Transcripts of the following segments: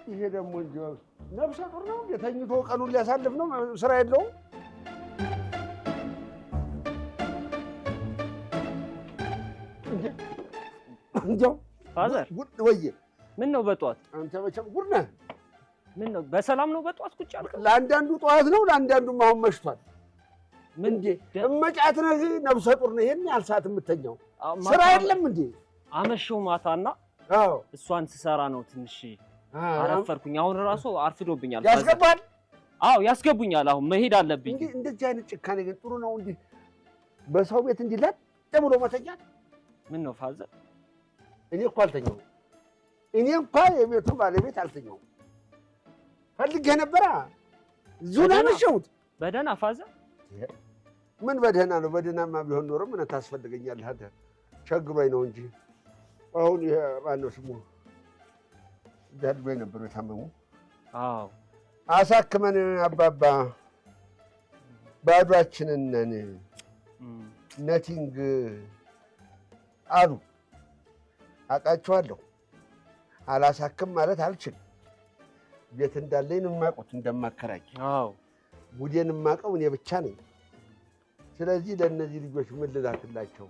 ይሄ ደግሞ እንጂ ነፍሰ ጡር ነው የተኝቶ ቀኑን ሊያሳልፍ ነው ስራ የለውም እንዴው ፋዘር ወይ ምን ነው በጧት አንተ መቼም ጉድ ነህ ምን ነው በሰላም ነው በጧት ቁጭ አልከው ለአንዳንዱ ጠዋት ነው ለአንዳንዱም አሁን መሽቷል ምን እንዴ እመጫት ነህ ነፍሰ ጡር ነው ይሄን ያህል ሰዓት የምተኛው ስራ የለም እንዴ አመሸው ማታና አዎ እሷን ስሰራ ነው ትንሽ አረፈርኩኝ አሁን ራሱ አርፍዶብኛል ያስገባል አዎ ያስገቡኛል አሁን መሄድ አለብኝ እንዴ እንደዚህ አይነት ጭካኔ ግን ጥሩ ነው እንዴ በሰው ቤት እንዲህ ለጥ ብሎ መተኛት ምን ነው ፋዘር እኔ እኮ አልተኛውም እኔ እንኳን የቤቱ ባለቤት አልተኛውም ፈልጌ ነበራ ዙና መሸውት በደህና ፋዘር ምን በደህና ነው በደህናማ ቢሆን ኖሮ ምን ታስፈልገኛለህ አንተ ቸግሮኝ ነው እንጂ አሁን ይሄ ማነው ስሙ ዳድበይ ነበር የታመሙ አዎ አሳክመን አባባ ባዷችንን ነን ነቲንግ አሉ አቃቸዋለሁ አላሳክም ማለት አልችልም ቤት እንዳለኝ ነው የማውቁት እንደማከራይ አዎ ጉዴን የማውቀው እኔ ብቻ ነኝ ስለዚህ ለእነዚህ ልጆች ምን ልላክላቸው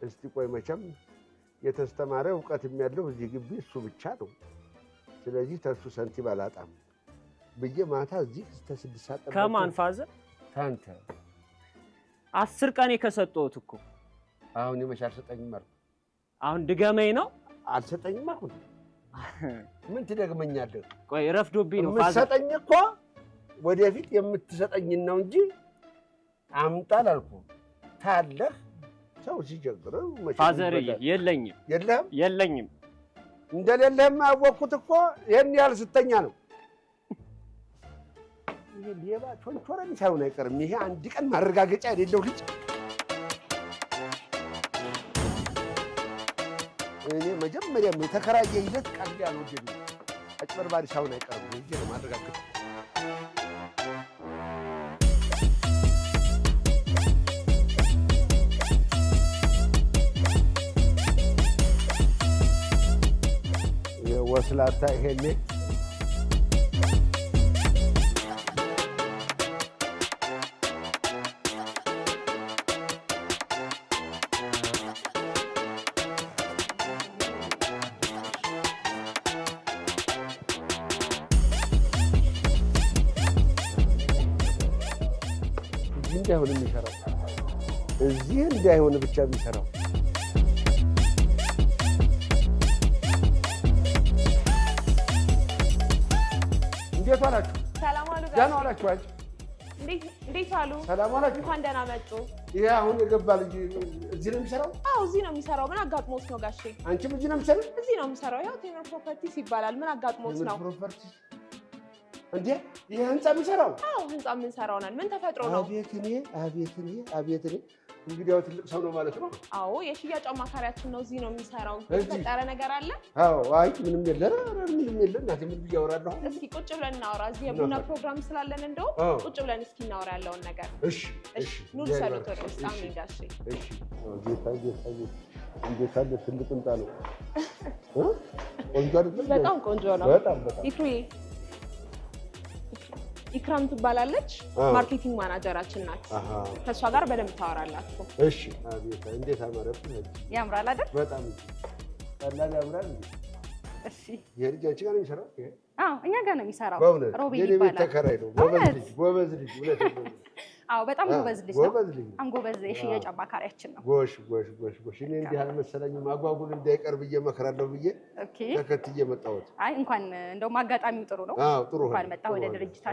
እስቲ ቆይ መቼም የተስተማረ ዕውቀትም ያለው እዚህ ግቢ እሱ ብቻ ነው ስለዚህ ተሱ ሳንቲም አላጣም ብዬ ማታ እዚህ እስከ 6 ሰዓት ከማን ፋዘር ታንተ 10 ቀን ከሰጠሁት እኮ አሁን የመሻል ሰጠኝ ማለት አሁን ድገመኝ ነው አልሰጠኝም አሁን ምን ትደግመኛለህ ቆይ ረፍዶብኝ ነው ፋዘር ሰጠኝ እኮ ወደፊት የምትሰጠኝ ነው እንጂ አምጣል አልኩ ታለህ ሰው ሲጀግረው ፋዘር የለኝም እንደሌለህም አወቅኩት እኮ ይሄን ያህል ስተኛ ነው ይሄ ሌባ ቾንቾረን ሳይሆን አይቀርም ይሄ አንድ ቀን ማረጋገጫ የሌለው ልጅ እኔ መጀመሪያም የተከራየ ይለት ቃል ያልወደድ አጭበርባሪ ሳይሆን አይቀርም ይሄ ነው ማረጋገጫ ወስላታ ይሄኔ እንዳይሆን የሚሰራው እዚህ እንዳይሆን ብቻ የሚሰራው እንዴት ዋላችሁ? ሰላም አሉ ጋር ደህና ዋላችሁ? አንቺ እንዴት ዋሉ? ሰላም ዋላችሁ? እንኳን ደህና መጡ። ይሄ አሁን የገባ ልጅ እዚህ ነው የሚሰራው? አዎ እዚህ ነው የሚሰራው። ምን አጋጥሞት ነው ጋሼ? አንቺም እዚህ ነው የምትሰሪው? እዚህ ነው የምሰራው። ያው ቴምር ፕሮፐርቲስ ይባላል። ምን አጋጥሞት ነው? ቴምር ፕሮፐርቲስ እንዴ? ይሄ ህንጻ የሚሰራው? አዎ ህንጻ የምንሰራው ነን። ምን ተፈጥሮ ነው? አቤት እኔ እንግዲህ ያው ትልቅ ሰው ነው ማለት ነው። አዎ የሽያጭ አማካሪያችን ነው እዚህ ነው የሚሰራው። የተፈጠረ ነገር አለ? አዎ አይ ምንም የለ እናቴ ምን ብያወራለሁ። እስኪ ቁጭ ብለን እናወራ። እዚህ የቡና ፕሮግራም ስላለን እንደው ቁጭ ብለን እስኪ እናወራ ያለውን ነገር። እሺ ኑ ሰሉት ወደ ውስጥ አሜን ጋሼ። እሺ ጌታ እንዴት አለ ትልቅ ህንጻ ነው። ቆንጆ አይደለም? በጣም ቆንጆ ነው። በጣም ይፍሩዬ ኢክራም ትባላለች። ማርኬቲንግ ማናጀራችን ናት። ከሷ ጋር በደንብ ታወራላችሁ። እሺ አቤት እንዴት አማረብኝ። ያምራል አይደል? በጣም ቀላል ያምራል። እሺ የልጅ አንቺ ጋር ነው የሚሰራው? አዎ እኛ ጋር ነው የሚሰራው። ሮቤል ይባላል። ተከራይ ነው። ጎበዝ ልጅ አዎ በጣም ጎበዝ ልጅ ነው። አንጎበዝ የሽያጭ አማካሪያችን ነው። ጎሽ እኔ እንዲህ አልመሰለኝም። አጓጉል እንዳይቀርብ እየመከራለሁ ብዬ ተከትዬ መጣሁት። አይ እንኳን እንደውም አጋጣሚው ጥሩ ነው። አዎ ጥሩ እንኳን መጣ ወደ ድርጅታችን።